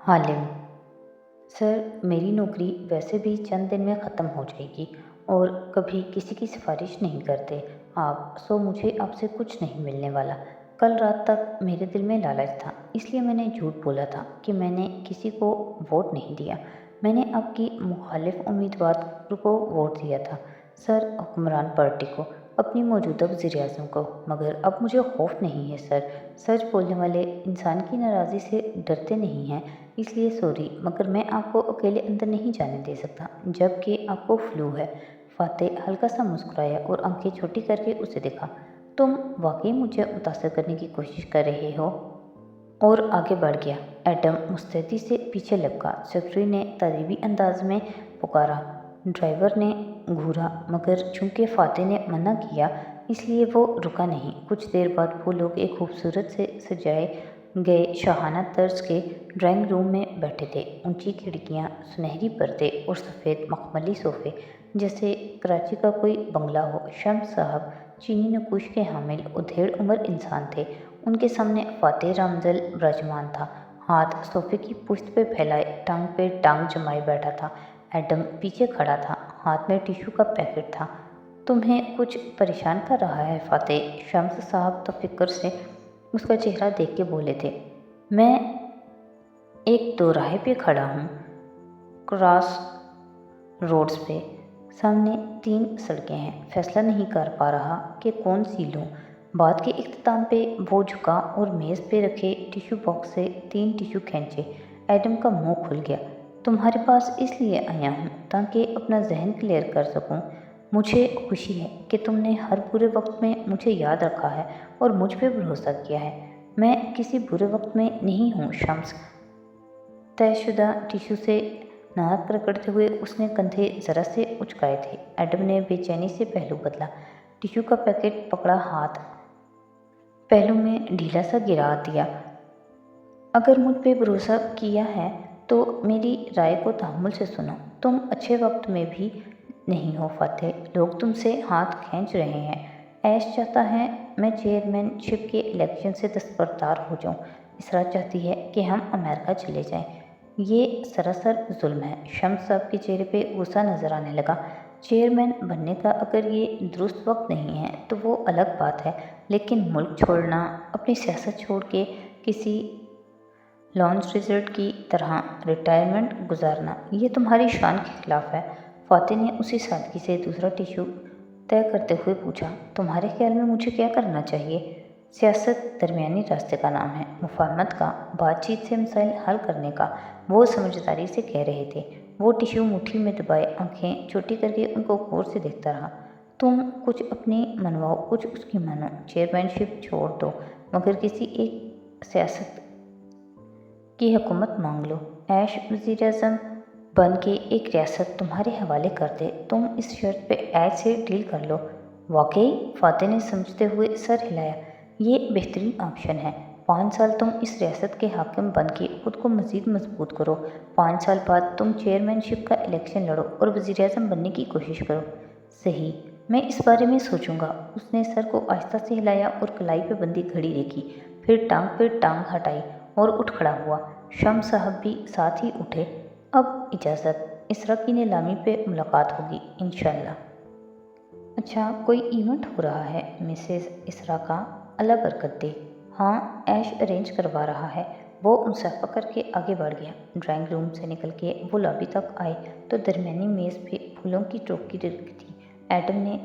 Halim. Sir, मेरी नौकरी वैसे भी चंद दिन में ख़त्म हो जाएगी और कभी किसी की सिफारिश नहीं करते आप, सो मुझे आपसे कुछ नहीं मिलने वाला। कल रात तक मेरे दिल में लालच था, इसलिए मैंने झूठ बोला था कि मैंने किसी को वोट नहीं दिया। मैंने आपकी मुखालिफ उम्मीदवार को वोट दिया था सर, हुक्मरान पार्टी को, अपनी मौजूदा वज़ीर-ए-आज़म को। मगर अब मुझे खौफ नहीं है सर। सच बोलने वाले इंसान की नाराज़ी से डरते नहीं हैं, इसलिए सॉरी, मगर मैं आपको अकेले अंदर नहीं जाने दे सकता, जबकि आपको फ्लू है। फ़ातेह हल्का सा मुस्कुराया और आंखें छोटी करके उसे देखा। तुम वाकई मुझे मुतासर करने की कोशिश कर रहे हो? और आगे बढ़ गया। एडम मुस्तैदी से पीछे लपका। सेक्रेटरी ने तदरीबी अंदाज में पुकारा। ड्राइवर ने घूरा, मगर चूंकि फ़ातेह ने मना किया, इसलिए वो रुका नहीं। कुछ देर बाद वो लोग एक खूबसूरत से सजाए गए शाहाना तर्ज के ड्राइंग रूम में बैठे थे। ऊंची खिड़कियां, सुनहरी पर्दे और सफ़ेद मखमली सोफे, जैसे कराची का कोई बंगला हो। शम्स साहब चीनी नकुश के हामिल उधेड़ उम्र इंसान थे। उनके सामने फ़ातेह रामज़ल विराजमान था, हाथ सोफे की पुश्त पे फैलाए, टांग पे टांग जमाए बैठा था। एडम पीछे खड़ा था, हाथ में टिश्यू का पैकेट था। तुम्हें कुछ परेशान कर रहा है फ़ातेह? शम्स साहब तो फिक्र से उसका चेहरा देख के बोले थे। मैं एक दोराहे पे खड़ा हूँ, क्रॉस रोड्स पे। सामने 3 सड़कें हैं, फैसला नहीं कर पा रहा कि कौन सी लूँ। बात के इख्तिताम पे वो झुका और मेज़ पे रखे टिश्यू बॉक्स से 3 टिश्यू खींचे। एडम का मुंह खुल गया। तुम्हारे पास इसलिए आया हूँ ताकि अपना जहन क्लियर कर सकूँ। मुझे खुशी है कि तुमने हर बुरे वक्त में मुझे याद रखा है और मुझ पे भरोसा किया है। मैं किसी बुरे वक्त में नहीं हूँ शम्स। तयशुदा टिश्यू से नाक रगड़ते हुए उसने कंधे जरा से उचकाए थे। एडम ने बेचैनी से पहलू बदला, टिश्यू का पैकेट पकड़ा, हाथ पहलू में ढीला सा गिरा दिया। अगर मुझ पे भरोसा किया है तो मेरी राय को तहम्मुल से सुनो। तुम अच्छे वक्त में भी नहीं हो फ़ातेह, लोग तुमसे हाथ खींच रहे हैं। ऐश चाहता है मैं चेयरमैनशिप के इलेक्शन से दस्तबरदार हो जाऊँ। इसरा चाहती है कि हम अमेरिका चले जाएं। ये सरासर जुल्म है। शम्स साहब के चेहरे पे गुस्सा नजर आने लगा। चेयरमैन बनने का अगर ये दुरुस्त वक्त नहीं है तो वो अलग बात है, लेकिन मुल्क छोड़ना, अपनी सियासत छोड़ के किसी लॉन्च रिजल्ट की तरह रिटायरमेंट गुजारना, ये तुम्हारी शान के खिलाफ है। फ़ातेह ने उसी सादगी से दूसरा टिश्यू तय करते हुए पूछा, तुम्हारे ख्याल में मुझे क्या करना चाहिए? सियासत दरमियानी रास्ते का नाम है, मुफाहमत का, बातचीत से मसाइल हल करने का। वो समझदारी से कह रहे थे। वो टिश्यू मुट्ठी में दबाए आंखें छोटी करके उनको गौर से देखता रहा। तुम कुछ अपनी मनवाओ, कुछ उसकी मानो। चेयरमैनशिप छोड़ दो, मगर किसी एक सियासत की हुकूमत मांग लो। ऐश वज़ीर-ए-आज़म बन के एक रियासत तुम्हारे हवाले कर दे, तुम इस शर्त पे ऐश से डील कर लो। वाकई? फ़ातेह ने समझते हुए सर हिलाया। ये बेहतरीन ऑप्शन है। 5 साल तुम इस रियासत के हाकिम बन के खुद को मज़ीद मजबूत करो। 5 साल बाद तुम चेयरमैनशिप का इलेक्शन लड़ो और वज़ीर-ए-आज़म बनने की कोशिश करो। सही, मैं इस बारे में सोचूंगा। उसने सर को आहिस्ता से हिलाया और कलाई पे बंधी घड़ी देखी, फिर टांग पे टांग हटाई और उठ खड़ा हुआ। शम्स साहब भी साथ ही उठे। अब इजाज़त, इसरा की नीलामी पे मुलाकात होगी इंशाअल्लाह। अच्छा, कोई इवेंट हो रहा है मिसेस इसरा का? अल्लाह बरकत दे। हाँ, ऐश अरेंज करवा रहा है। वो मुसाफा करके आगे बढ़ गया। ड्राइंग रूम से निकल के वो लॉबी तक आए तो दरमियानी मेज़ पे फूलों की टोकरी रखी थी। एडम ने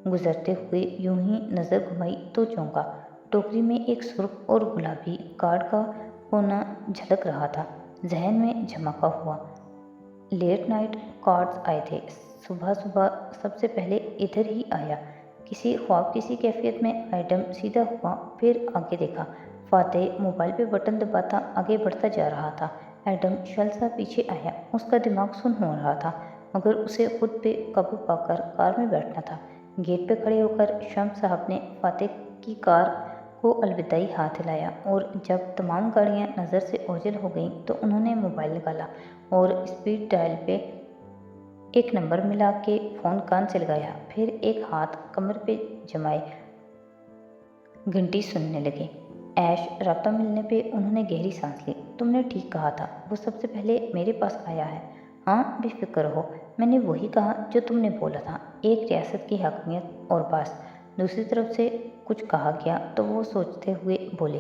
गुजरते हुए यूं ही नज़र घुमाई तो चौंका। टोकरी में एक सुर्ख और गुलाबी कार्ड का कोना झलक रहा था। जहन में झमाका हुआ। लेट नाइट कार्ड्स आए थे। सुबह सुबह सबसे पहले इधर ही आया। किसी ख्वाब किसी कैफियत में एडम सीधा हुआ, फिर आगे देखा। फ़ातेह मोबाइल पे बटन दबाता आगे बढ़ता जा रहा था। एडम शल सा पीछे आया। उसका दिमाग सुन्न हो रहा था, मगर उसे खुद पे काबू पाकर कार में बैठना था। गेट पे खड़े होकर शम्स साहब ने फ़ातेह की कार को अलविदाई हाथ हिलाया और जब तमाम गाड़ियां नज़र से ओझल हो गईं तो उन्होंने मोबाइल निकाला और स्पीड डायल पे एक नंबर मिला के फ़ोन कान से लगाया। फिर एक हाथ कमर पे जमाए घंटी सुनने लगे। ऐश राब्ता मिलने पे उन्होंने गहरी सांस ली। तुमने ठीक कहा था, वो सबसे पहले मेरे पास आया है। हाँ, बेफिक्र रहो, मैंने वही कहा जो तुमने बोला था, एक रियासत की हकमियत और बस। दूसरी तरफ से कुछ कहा गया तो वो सोचते हुए बोले,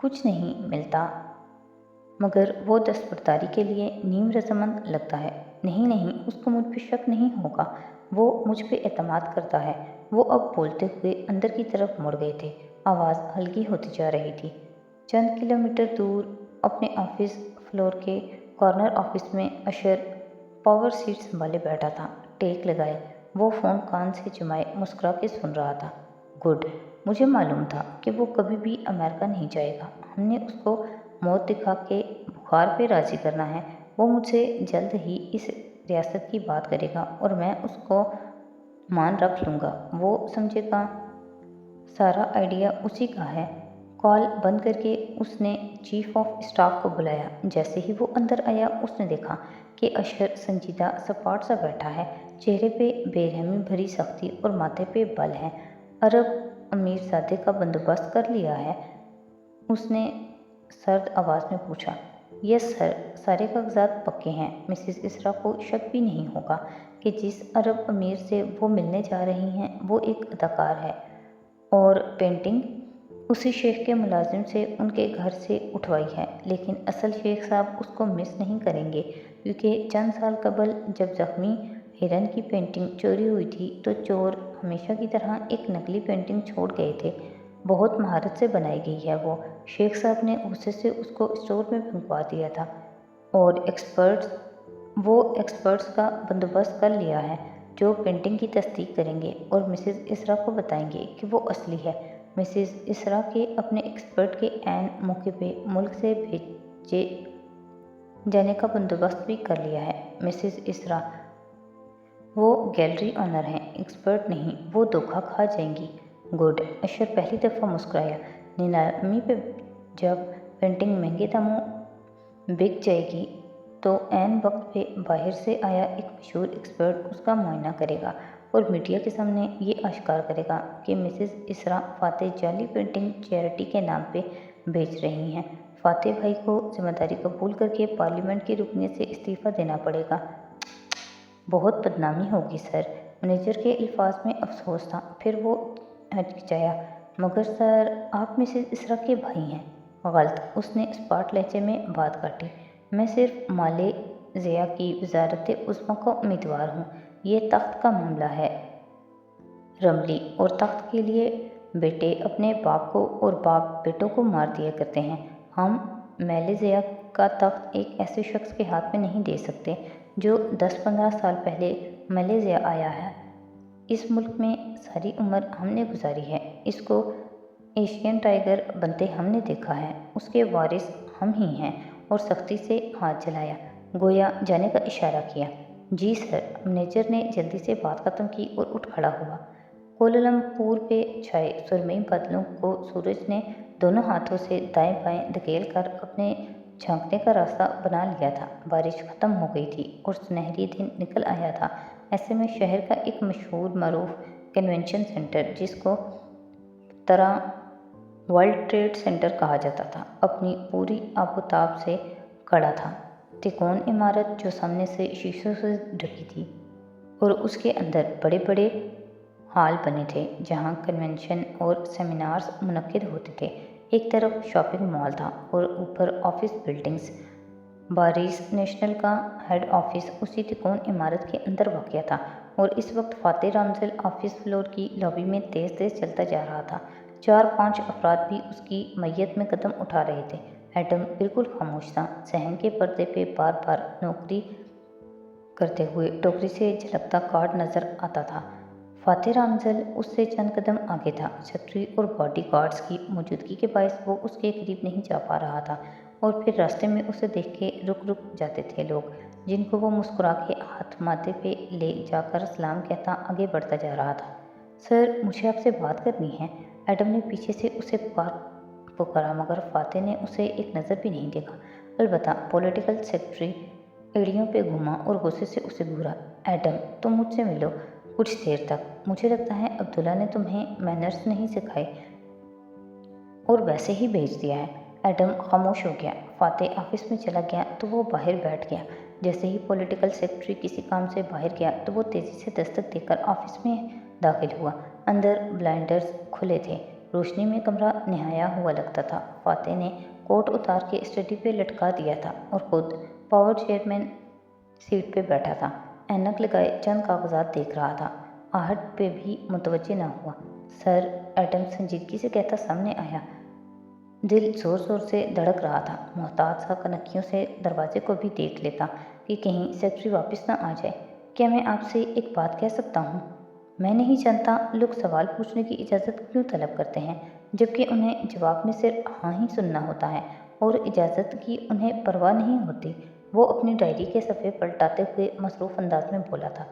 कुछ नहीं मिलता, मगर वो दस्तबरदारी के लिए नीम रजामंद लगता है। नहीं नहीं, उसको मुझ पे शक नहीं होगा, वो मुझ पे एतमाद करता है। वो अब बोलते हुए अंदर की तरफ मुड़ गए थे। आवाज़ हल्की होती जा रही थी। चंद किलोमीटर दूर अपने ऑफिस फ्लोर के कॉर्नर ऑफिस में अशर पावर सीट संभाले बैठा था, टेक लगाए। वो फ़ोन कान से जमाए मुस्कुरा के सुन रहा था। गुड, मुझे मालूम था कि वो कभी भी अमेरिका नहीं जाएगा। हमने उसको मौत दिखा के बुखार पे राज़ी करना है। वो मुझसे जल्द ही इस रियासत की बात करेगा और मैं उसको मान रख लूँगा, वो समझेगा। सारा आइडिया उसी का है। कॉल बंद करके उसने चीफ ऑफ स्टाफ को बुलाया। जैसे ही वो अंदर आया उसने देखा कि अशर संजीदा सपाट सा बैठा है, चेहरे पे बेरहमी भरी सख्ती और माथे पे बल है। अरब अमीरजादे का बंदोबस्त कर लिया है? उसने सर्द आवाज़ में पूछा। यस सर, सारे कागजात पक्के हैं। मिसेस इसरा को शक भी नहीं होगा कि जिस अरब अमीर से वो मिलने जा रही हैं वो एक अदाकार है। और पेंटिंग उसी शेख के मुलाजिम से उनके घर से उठवाई है, लेकिन असल शेख साहब उसको मिस नहीं करेंगे, क्योंकि चंद साल कबल जब ज़ख्मी हिरन की पेंटिंग चोरी हुई थी तो चोर हमेशा की तरह एक नकली पेंटिंग छोड़ गए थे। बहुत महारत से बनाई गई है वो। शेख साहब ने गुस्से से उसको स्टोर में भिजवा दिया था और एक्सपर्ट्स का बंदोबस्त कर लिया है जो पेंटिंग की तस्दीक करेंगे और मिसेस इसरा को बताएंगे कि वो असली है। मिसेस इसरा के अपने एक्सपर्ट के ऐन मौके पे मुल्क से भेजे जाने का बंदोबस्त भी कर लिया है। मिसेस इसरा वो गैलरी ऑनर हैं, एक्सपर्ट नहीं, वो धोखा खा जाएंगी। गुड, अशर पहली दफ़ा मुस्कुराया। नीलामी पे जब पेंटिंग महंगे दामों बिक जाएगी तो ऐन वक्त पे बाहर से आया एक मशहूर एक्सपर्ट उसका मुआयना करेगा और मीडिया के सामने ये आश्कार करेगा कि मिसेस इसरा फातेह जाली पेंटिंग चैरिटी के नाम पे बेच रही हैं। फातेह भाई को जिम्मेदारी कबूल करके पार्लियामेंट की रुकनीत से इस्तीफ़ा देना पड़ेगा। बहुत बदनामी होगी सर। मैनेजर के अल्फाज में अफसोस था, फिर वो हिचकिचाया। मगर सर, आप मिसेस इसरा के भाई हैं। गलत, उसने स्पाट लहजे में बात काटी। मैं सिर्फ माले ज़िया की वजारत उज़्मा का उम्मीदवार हूँ। ये तख्त का मामला है रमली, और तख्त के लिए बेटे अपने बाप को और बाप बेटों को मार दिया करते हैं। हम मलेशिया का तख्त एक ऐसे शख्स के हाथ में नहीं दे सकते जो 10-15 साल पहले मलेशिया आया है। इस मुल्क में सारी उम्र हमने गुजारी है, इसको एशियन टाइगर बनते हमने देखा है, उसके वारिस हम ही हैं। और सख्ती से हाथ जलाया, गोया जाने का इशारा किया। जी सर। मैनेजर ने जल्दी से बात ख़त्म की और उठ खड़ा हुआ। कोलालमपुर पे छाए सुरमई बादलों को सूरज ने दोनों हाथों से दाएं बाएं धकेल कर अपने झांकने का रास्ता बना लिया था। बारिश ख़त्म हो गई थी और सुनहरी दिन निकल आया था। ऐसे में शहर का एक मशहूर मरूफ कन्वेंशन सेंटर, जिसको तरह वर्ल्ड ट्रेड सेंटर कहा जाता था, अपनी पूरी आबोताब से खड़ा था। तिकोन इमारत जो सामने से शीशों से ढकी थी और उसके अंदर बड़े बड़े हॉल बने थे जहां कन्वेंशन और सेमिनार्स मुनक्किद होते थे। एक तरफ शॉपिंग मॉल था और ऊपर ऑफिस बिल्डिंग्स। बारिश नेशनल का हेड ऑफिस उसी तिकोन इमारत के अंदर वाक़या था और इस वक्त फातेह रामजल ऑफिस फ्लोर की लॉबी में तेज़ तेज़ चलता जा रहा था। 4-5 अफराद भी उसकी मैयत में कदम उठा रहे थे। एडम बिल्कुल खामोश था। सहन के पर्दे पे बार बार नौकरी करते हुए टोकरी से झलकता कार्ड नज़र आता था। फातेह रामजल उससे चंद कदम आगे था। सेक्रेटरी और बॉडी गार्ड्स की मौजूदगी के बायस वो उसके करीब नहीं जा पा रहा था और फिर रास्ते में उसे देख के रुक रुक जाते थे लोग, जिनको वो मुस्कुरा के हाथ माथे पे ले जाकर सलाम कहता आगे बढ़ता जा रहा था। सर, मुझे आपसे बात करनी है। एडम ने पीछे से उसे पुकारा, मगर फातेह ने उसे एक नज़र भी नहीं देखा। अलबत्ता पॉलिटिकल सेक्रेटरी एड़ियों पे घूमा और गुस्से से उसे घूरा। एडम, तुम मुझसे मिलो कुछ देर तक। मुझे लगता है अब्दुल्ला ने तुम्हें मैनर्स नहीं सिखाए और वैसे ही भेज दिया है। ایڈم خاموش ہو گیا۔ فاتح آفس میں چلا گیا تو وہ باہر بیٹھ گیا۔ جیسے ہی پولیٹیکل سیکرٹری کسی کام سے باہر گیا تو وہ تیزی سے دستک دے کر آفس میں داخل ہوا۔ اندر بلائنڈرز کھلے تھے، روشنی میں کمرہ نہایا ہوا لگتا تھا۔ فاتح نے کوٹ اتار کے اسٹڈی پہ لٹکا دیا تھا اور خود پاور چیئرمین سیٹ پہ بیٹھا تھا، اینک لگائے چند کاغذات دیکھ رہا تھا۔ آہٹ پہ بھی متوجہ نہ ہوا۔ سر، ایڈم سنجیدگی سے کہتا سامنے آیا۔ دل زور زور سے دھڑک رہا تھا۔ محتاط سا کنکھیوں سے دروازے کو بھی دیکھ لیتا کہ کہیں سیکرٹری واپس نہ آ جائے۔ کیا میں آپ سے ایک بات کہہ سکتا ہوں؟ میں نہیں جانتا لوگ سوال پوچھنے کی اجازت کیوں طلب کرتے ہیں، جبکہ انہیں جواب میں صرف ہاں ہی سننا ہوتا ہے اور اجازت کی انہیں پرواہ نہیں ہوتی۔ وہ اپنی ڈائری کے صفحے پلٹاتے ہوئے مصروف انداز میں بولا تھا۔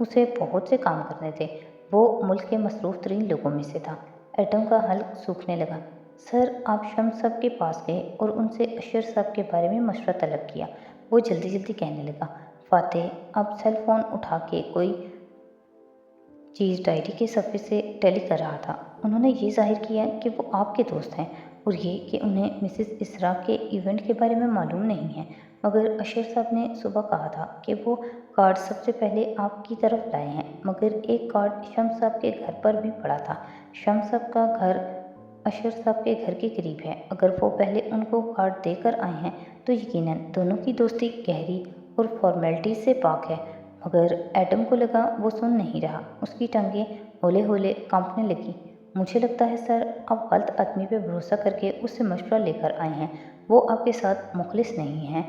اسے بہت سے کام کرنے تھے، وہ ملک کے مصروف ترین لوگوں میں سے تھا۔ ایڈم کا حلق سوکھنے لگا۔ سر، آپ شمس صاحب کے پاس گئے اور ان سے اشر صاحب کے بارے میں مشورہ طلب کیا، وہ جلدی جلدی کہنے لگا۔ فاتح اب سیل فون اٹھا کے کوئی چیز ڈائری کے صفحے سے ٹیلی کر رہا تھا۔ انہوں نے یہ ظاہر کیا کہ وہ آپ کے دوست ہیں اور یہ کہ انہیں مسز اسرا کے ایونٹ کے بارے میں معلوم نہیں ہے، مگر اشر صاحب نے صبح کہا تھا کہ وہ کارڈ سب سے پہلے آپ کی طرف لائے ہیں، مگر ایک کارڈ شمس صاحب کے گھر پر بھی پڑا تھا۔ شمس صاحب کا گھر اشر صاحب کے گھر کے قریب ہے۔ اگر وہ پہلے ان کو کارڈ دے کر آئے ہیں تو یقیناً دونوں کی دوستی گہری اور فارمیلٹیز سے پاک ہے۔ مگر ایڈم کو لگا وہ سن نہیں رہا، اس کی ٹانگیں ہولے ہولے کانپنے لگیں۔ مجھے لگتا ہے سر، آپ غلط آدمی پہ بھروسہ کر کے اس سے مشورہ لے کر آئے ہیں، وہ آپ کے ساتھ مخلص نہیں ہیں۔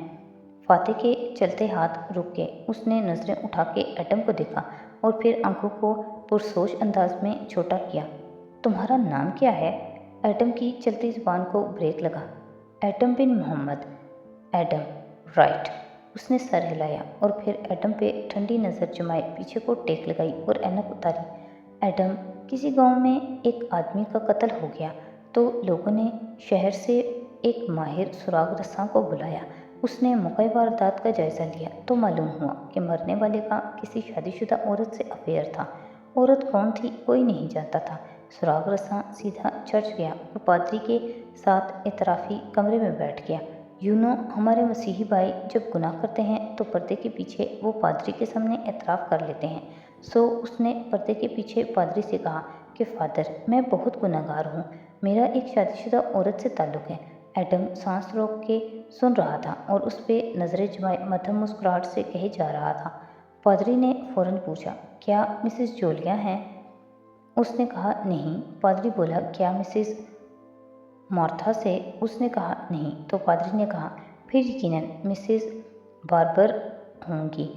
فاتح کے چلتے ہاتھ رک گئے۔ اس نے نظریں اٹھا کے ایڈم کو دیکھا اور پھر آنکھوں کو پرسوچ انداز میں چھوٹا کیا۔ تمہارا نام کیا ہے؟ ایڈم کی چلتی زبان کو بریک لگا۔ ایڈم بن محمد۔ Adam, right. اس نے سر ہلایا اور پھر ایڈم پہ ٹھنڈی نظر جمائے پیچھے کو ٹیک لگائی اور اینک اتاری۔ ایڈم، کسی گاؤں میں ایک آدمی کا قتل ہو گیا تو لوگوں نے شہر سے ایک ماہر سراغ رساں کو بلایا۔ اس نے موقع واردات کا جائزہ لیا تو معلوم ہوا کہ مرنے والے کا کسی شادی شدہ عورت سے افیئر تھا۔ عورت کون تھی کوئی نہیں جانتا تھا۔ سراغ رساں سیدھا چرچ گیا اور پادری کے ساتھ اعترافی کمرے میں بیٹھ گیا۔ ہمارے مسیحی بھائی جب گناہ کرتے ہیں تو پردے کے پیچھے وہ پادری کے سامنے اعتراف کر لیتے ہیں۔ سو اس نے پردے کے پیچھے پادری سے کہا کہ فادر، میں بہت گناہ گار ہوں، میرا ایک شادی شدہ عورت سے تعلق ہے۔ ایڈم سانس روک کے سن رہا تھا اور اس پہ نظریں جمائے مدھم مسکراہٹ سے کہے جا رہا تھا۔ پادری نے فوراً پوچھا، کیا مسز جولیا ہیں؟ اس نے کہا نہیں۔ پادری بولا، کیا مسز مارتھا سے؟ اس نے کہا نہیں۔ تو پادری نے کہا، پھر یقیناً مسز باربر ہوں گی۔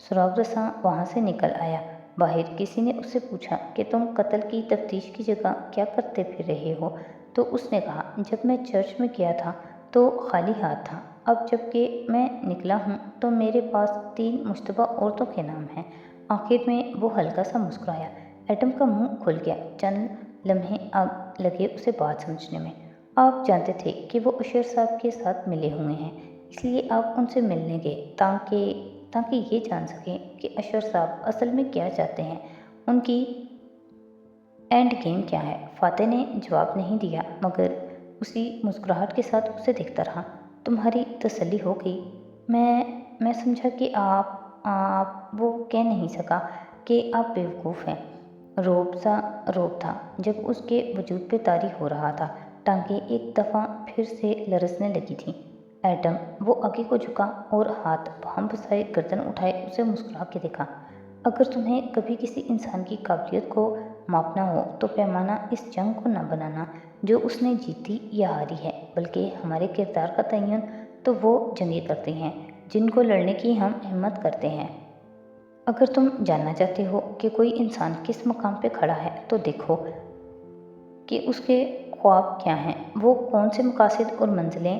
سراغ رساں وہاں سے نکل آیا۔ باہر کسی نے اس سے پوچھا کہ تم قتل کی تفتیش کی جگہ کیا کرتے پھر رہے ہو؟ تو اس نے کہا، جب میں چرچ میں گیا تھا تو خالی ہاتھ تھا، اب جب کہ میں نکلا ہوں تو میرے پاس 3 مشتبہ عورتوں کے نام ہیں۔ آخر میں وہ ہلکا سا مسکرایا۔ ایڈم کا منہ کھل گیا۔ چند لمحے لگے اسے بات سمجھنے میں۔ آپ جانتے تھے کہ وہ اشر صاحب کے ساتھ ملے ہوئے ہیں، اس لیے آپ ان سے ملنے گئے تاکہ یہ جان سکیں کہ اشر صاحب اصل میں کیا چاہتے ہیں، ان کی اینڈ گیم کیا ہے۔ فاتح نے جواب نہیں دیا مگر اسی مسکراہٹ کے ساتھ اسے دیکھتا رہا۔ تمہاری تسلی ہو گئی؟ میں سمجھا کہ آپ وہ کہہ نہیں سکا کہ آپ بیوقوف ہیں۔ روب تھا جب اس کے وجود پہ طاری ہو رہا تھا۔ ٹانگیں ایک دفعہ پھر سے لرزنے لگی تھیں۔ ایڈم، وہ آگے کو جھکا اور ہاتھ بام بسائے گردن اٹھائے اسے مسکرا کے دیکھا۔ اگر تمہیں کبھی کسی انسان کی قابلیت کو ماپنا ہو تو پیمانہ اس جنگ کو نہ بنانا جو اس نے جیتی یا ہاری ہے، بلکہ ہمارے کردار کا تعین تو وہ جنگیں کرتے ہیں جن کو لڑنے کی ہم ہمت کرتے ہیں۔ اگر تم جاننا چاہتے ہو کہ کوئی انسان کس مقام پہ کھڑا ہے تو دیکھو کہ اس کے خواب کیا ہیں، وہ کون سے مقاصد اور منزلیں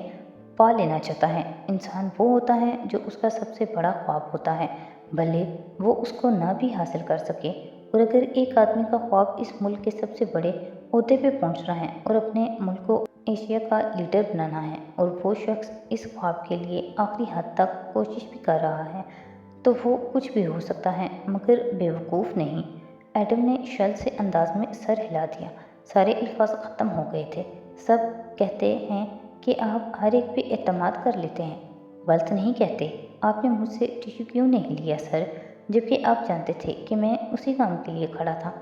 پا لینا چاہتا ہے۔ انسان وہ ہوتا ہے جو اس کا سب سے بڑا خواب ہوتا ہے، بھلے وہ اس کو نہ بھی حاصل کر سکے۔ اور اگر ایک آدمی کا خواب اس ملک کے سب سے بڑے عہدے پہ پہنچنا ہے اور اپنے ملک کو ایشیا کا لیڈر بنانا ہے، اور وہ شخص اس خواب کے لیے آخری حد تک کوشش بھی کر رہا ہے، تو وہ کچھ بھی ہو سکتا ہے مگر بیوقوف نہیں۔ ایڈم نے شل سے انداز میں سر ہلا دیا۔ سارے الفاظ ختم ہو گئے تھے۔ سب کہتے ہیں कि आप हर एक पे एतमाद कर लेते हैं। गलत नहीं कहते। आपने मुझसे टिश्यू क्यों नहीं लिया सर, जबकि आप जानते थे कि मैं उसी काम के लिए खड़ा था?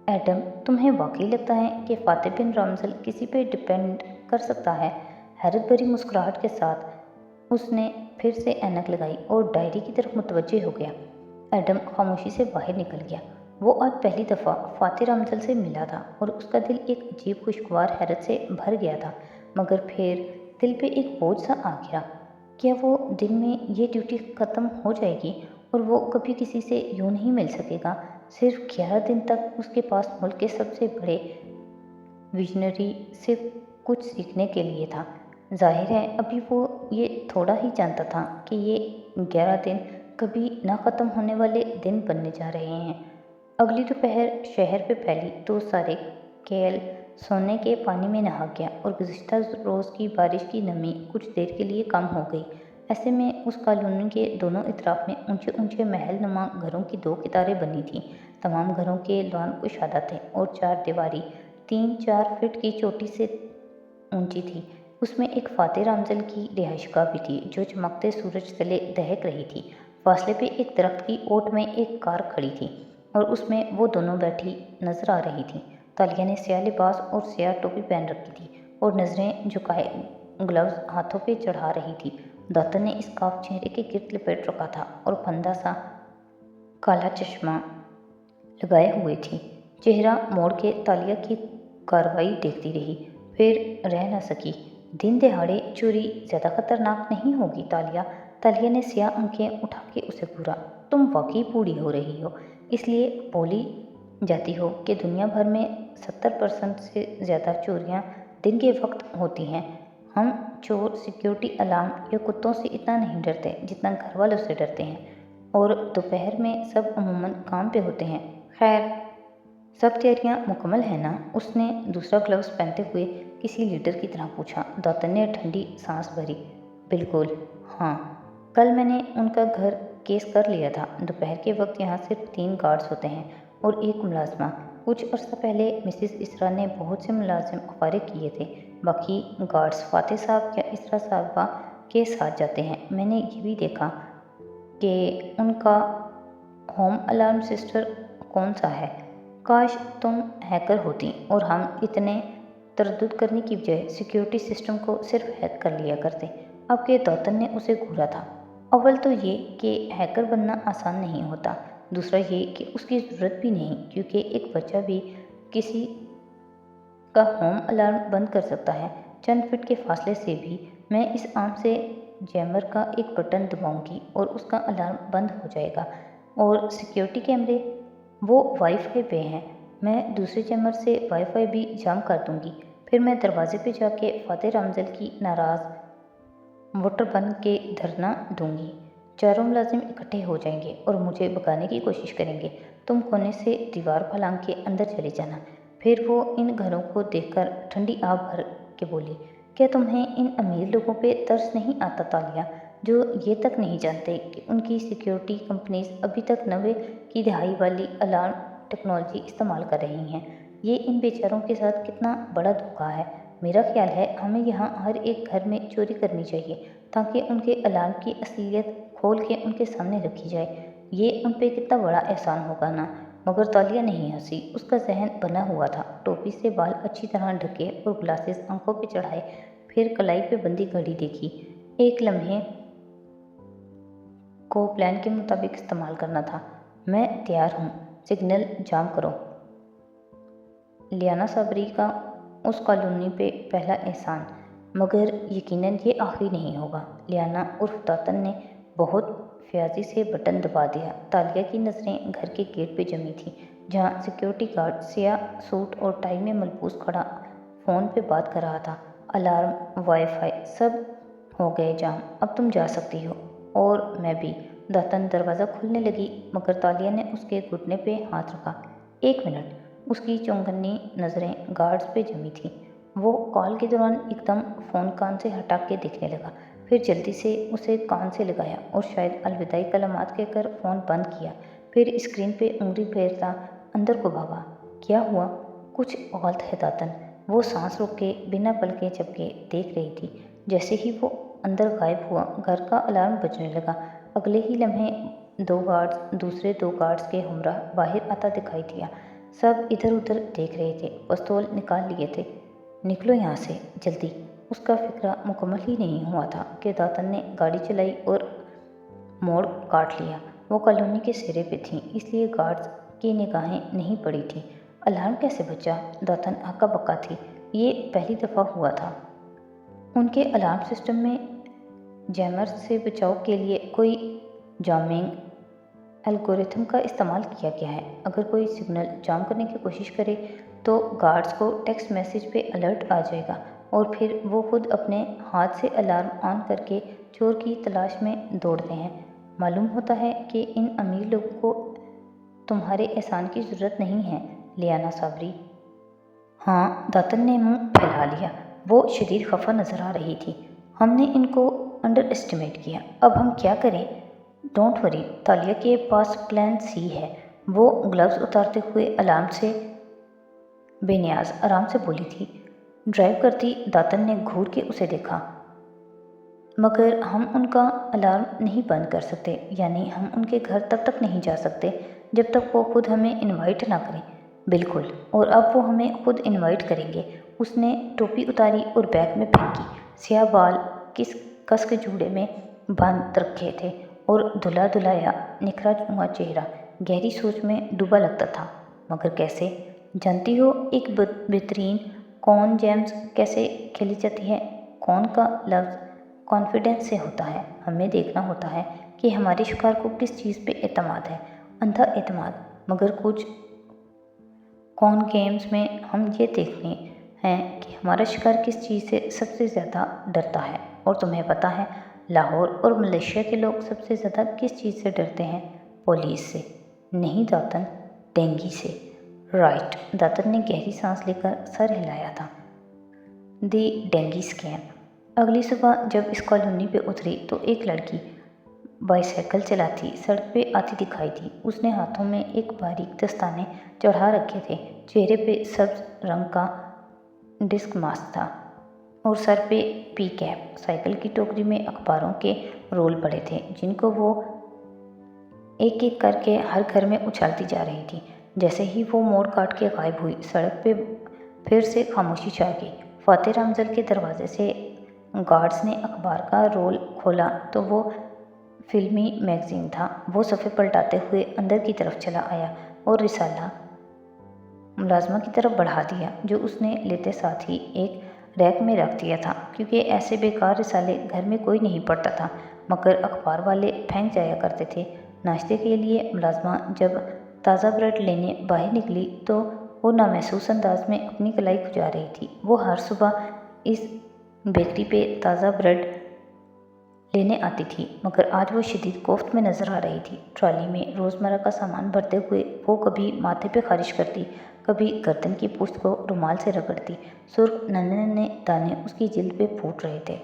एडम, तुम्हें वाकई लगता है कि फातिह बिन रामजल किसी पे डिपेंड कर सकता है? हैरत भरी मुस्कुराहट के साथ उसने फिर से ऐनक लगाई और डायरी की तरफ मुतवज्जे हो गया। एडम खामोशी से बाहर निकल गया। वो आज पहली दफ़ा फातिह रामजल से मिला था और उसका दिल एक अजीब खुशगवार हैरत से भर गया था, मगर फिर दिल पे एक बोझ सा आ गिरा। क्या वो दिन में ये ड्यूटी ख़त्म हो जाएगी और वो कभी किसी से यूँ नहीं मिल सकेगा? सिर्फ 11 दिन तक उसके पास मुल्क के सबसे बड़े विजनरी से कुछ सीखने के लिए था। जाहिर है अभी वो ये थोड़ा ही जानता था कि ये 11 दिन कभी ना ख़त्म होने वाले दिन बनने जा रहे हैं। अगली दोपहर शहर पे फैली तो सारे कैल सोने के पानी में नहा गया और गुज़िश्ता रोज़ की बारिश की नमी कुछ देर के लिए कम हो गई। ऐसे में उस कॉलोनी के दोनों इतराफ में ऊंचे ऊंचे महल नुमा घरों की 2 कतारें बनी थीं। तमाम घरों के लॉन कुशादा थे और 4 दीवारी 3-4 फीट की चोटी से ऊंची थी। उसमें एक फातिह रामजल की रिहाइशगाह भी थी जो चमकते सूरज तले दहक रही थी। फासले पे एक दरख्त की ओट में एक कार खड़ी थी और उसमें वो दोनों बैठी नजर आ रही थी। तालिया ने स्याह लिबास और स्याह टोपी पहन रखी थी और नजरें झुकाए ग्लव्स हाथों पे चढ़ा रही थी। दाता ने स्कार्फ चेहरे के गिर्द लपेट रखा था और फंदा सा काला चश्मा लगाए हुए थी। चेहरा मोड़ के तालिया की कार्रवाई देखती रही, फिर रह न सकी। दिन दहाड़े चोरी ज़्यादा खतरनाक नहीं होगी तालिया? तालिया ने स्याह आंखें उठा के उसे घूरा। तुम वाकई बूढ़ी हो रही हो, इसलिए बोली जाती हो कि दुनिया भर में 70% से ज़्यादा चोरियां दिन के वक्त होती हैं। हम चोर सिक्योरिटी अलार्म या कुत्तों से इतना नहीं डरते जितना घर वालों से डरते हैं, और दोपहर में सब अमूमन काम पे होते हैं। खैर, सब तैयारियां मुकम्मल है ना? उसने दूसरा ग्लव्स पहनते हुए किसी लीडर की तरह पूछा। दातन ने ठंडी सांस भरी। बिल्कुल, हाँ। कल मैंने उनका घर केस कर लिया था। दोपहर के वक्त यहाँ सिर्फ 3 गार्ड्स होते हैं और एक मुलाजमा। कुछ अर्सा पहले मिसिस इसरा ने बहुत से मुलाजिम फारिग किए थे। बाकी गार्ड्स फातिह साहब या इसरा साहबा के साथ जाते हैं। मैंने ये भी देखा कि उनका होम अलार्म सिस्टर कौन सा है। काश तुम हैकर होती और हम इतने तरद्दुद करने की बजाय सिक्योरिटी सिस्टम को सिर्फ हैक कर लिया करते। अब के दौतन ने उसे घूरा था। अव्वल तो ये कि हैकर बनना आसान नहीं होता, दूसरा ये कि उसकी ज़रूरत भी नहीं, क्योंकि एक बच्चा भी किसी का होम अलार्म बंद कर सकता है, चंद फीट के फासले से भी। मैं इस आर्म से जैमर का एक बटन दबाऊंगी और उसका अलार्म बंद हो जाएगा। और सिक्योरिटी कैमरे, वो वाईफाई पे हैं। मैं दूसरे जैमर से वाईफाई भी जाम कर दूंगी। फिर मैं दरवाजे पे जाके फातिह रामजल की नाराज़ वोटर बन के धरना दूंगी। चारों मुलाजिम इकट्ठे हो जाएंगे और मुझे भगाने की कोशिश करेंगे। तुम कोने से दीवार फलांग के अंदर चले जाना। फिर वो इन घरों को देखकर ठंडी आह भर के बोली, क्या तुम्हें इन अमीर लोगों पे तरस नहीं आता तालिया, जो ये तक नहीं जानते कि उनकी सिक्योरिटी कंपनीज अभी तक 90 की दहाई वाली अलार्म टेक्नोलॉजी इस्तेमाल कर रही हैं? ये इन बेचारों के साथ कितना बड़ा धोखा है। मेरा ख्याल है हमें यहाँ हर एक घर में चोरी करनी चाहिए ताकि उनके अलार्म की असलियत खोल के उनके सामने रखी जाए। ये उन पे कितना बड़ा एहसान होगा ना। मगर तालिया नहीं हंसी। उसका जहन बना हुआ था। टोपी से बाल अच्छी तरह ढके और ग्लासेस आंखों पे चढ़ाए, फिर कलाई पे बंदी घड़ी देखी। एक लम्हे को प्लान के मुताबिक इस्तेमाल करना था। मैं तैयार हूँ, सिग्नल जाम करो। लियाना सबरी का उस कॉलोनी पे पहला एहसान, मगर यकीनन ये आखिरी नहीं होगा। लियाना उर्फ दातन ने बहुत फ्याजी से बटन दबा दिया। तालिया की नज़रें घर के गेट पे जमी थी, जहाँ सिक्योरिटी गार्ड स्याह सूट और टाई में मलबूस खड़ा फ़ोन पे बात कर रहा था। अलार्म, वाईफाई सब हो गए जाम। अब तुम जा सकती हो। और मैं भी। दातन दरवाज़ा खुलने लगी, मगर तालिया ने उसके घुटने पे हाथ रखा। 1 मिनट। उसकी चौंगन्नी नज़रें गार्ड्स पे जमी थी। वो कॉल के दौरान एकदम फ़ोन कान से हटा के देखने लगा, फिर जल्दी से उसे कान से लगाया और शायद अलविदाई कलमात कहकर फ़ोन बंद किया। फिर स्क्रीन पे उंगली फेरता अंदर को भागा। क्या हुआ? कुछ गलत है दातन। वो सांस रोक के बिना पलके झपके देख रही थी। जैसे ही वो अंदर गायब हुआ, घर का अलार्म बजने लगा। अगले ही लम्हे दूसरे दो गार्ड्स के हमरा बाहर आता दिखाई दिया। सब इधर उधर देख रहे थे, पिस्तौल निकाल लिए थे। निकलो यहाँ से जल्दी। उसका फिक्रा मुकम्मल ही नहीं हुआ था कि दातन ने गाड़ी चलाई और मोड़ काट लिया। वो कॉलोनी के सिरे पे थी, इसलिए गार्ड्स की निगाहें नहीं पड़ी थी। अलार्म कैसे बचा? दातन हक्का बक्का थी। ये पहली दफ़ा हुआ था। उनके अलार्म सिस्टम में जैमर्स से बचाव के लिए कोई जामिंग एल्गोरिथम का इस्तेमाल किया गया है। अगर कोई सिग्नल जाम करने की कोशिश करे तो गार्ड्स को टेक्स्ट मैसेज पे अलर्ट आ जाएगा और फिर वो खुद अपने हाथ से अलार्म ऑन करके चोर की तलाश में दौड़ते हैं। मालूम होता है कि इन अमीर लोगों को तुम्हारे एहसान की ज़रूरत नहीं है, लियाना साबरी। हाँ, दातन ने मुंह फैला लिया। वो शदीद खफा नज़र आ रही थी। हमने इनको अंडर एस्टिमेट किया। अब हम क्या करें? डोंट वरी, तालिया के पास प्लान सी है। वो ग्लव्स उतारते हुए अलार्म से बेनियाज आराम से बोली थी। ड्राइव करती दातन ने घूर के उसे देखा। मगर हम उनका अलार्म नहीं बंद कर सकते, यानी हम उनके घर तब तक नहीं जा सकते जब तक वो खुद हमें इनवाइट ना करें। बिल्कुल, और अब वो हमें खुद इनवाइट करेंगे। उसने टोपी उतारी और बैग में फेंकी। स्याह बाल कस के जूड़े में बांध रखे थे और धुला धुलाया निखरा हुआ चेहरा गहरी सोच में डूबा लगता था। मगर कैसे? जानती हो एक बेहतरीन कौन जेम्स कैसे खेली जाती है? कौन का लफ्ज़ कॉन्फिडेंस से होता है। हमें देखना होता है कि हमारे शिकार को किस चीज़ पे एतमाद है, अंधा एतमाद। मगर कुछ कौन गेम्स में हम ये देखते हैं कि हमारा शिकार किस चीज़ से सबसे ज़्यादा डरता है। और तुम्हें पता है लाहौर और मलेशिया के लोग सबसे ज़्यादा किस चीज़ से डरते हैं? पुलिस से। नहीं दातन, डेंगी से। राइट, दातन ने गहरी सांस लेकर सर हिलाया था। दी डेंगी स्कैम। अगली सुबह जब इस कॉलोनी पे उतरी तो एक लड़की बाइसाइकिल चलाती सड़क पे आती दिखाई दी। उसने हाथों में एक बारीक दस्ताने चढ़ा रखे थे, चेहरे पे सब्ज रंग का डिस्क मास्क था और सर पे पी कैप। साइकिल की टोकरी में अखबारों के रोल पड़े थे, जिनको वो एक एक करके हर घर में उछालती जा रही थी। जैसे ही वो मोड़ काट के गायब हुई, सड़क पे फिर से खामोशी छा गई। फातेह रामजल के दरवाजे से गार्ड्स ने अखबार का रोल खोला तो वो फिल्मी मैगजीन था। वो सफ़े पलटाते हुए अंदर की तरफ चला आया और रिसाला मुलाजमा की तरफ बढ़ा दिया, जो उसने लेते साथ ही एक रैक में रख दिया था, क्योंकि ऐसे बेकार रिसाले घर में कोई नहीं पढ़ता था, मगर अखबार वाले फेंक जाया करते थे। नाश्ते के लिए मुलाजमा जब ताज़ा ब्रेड लेने बाहर निकली तो वो नामहसूस अंदाज में अपनी कलाई खुजा रही थी। वो हर सुबह इस बेकरी पे ताज़ा ब्रेड लेने आती थी, मगर आज वो शदीद कोफ्त में नज़र आ रही थी। ट्रॉली में रोज़मर्रा का सामान भरते हुए वो कभी माथे पे खारिश करती, कभी गर्दन की पुश्त को रुमाल से रगड़ती। सुर्ख नन्हे नन्हे दाने उसकी जिल्द पे फूट रहे थे।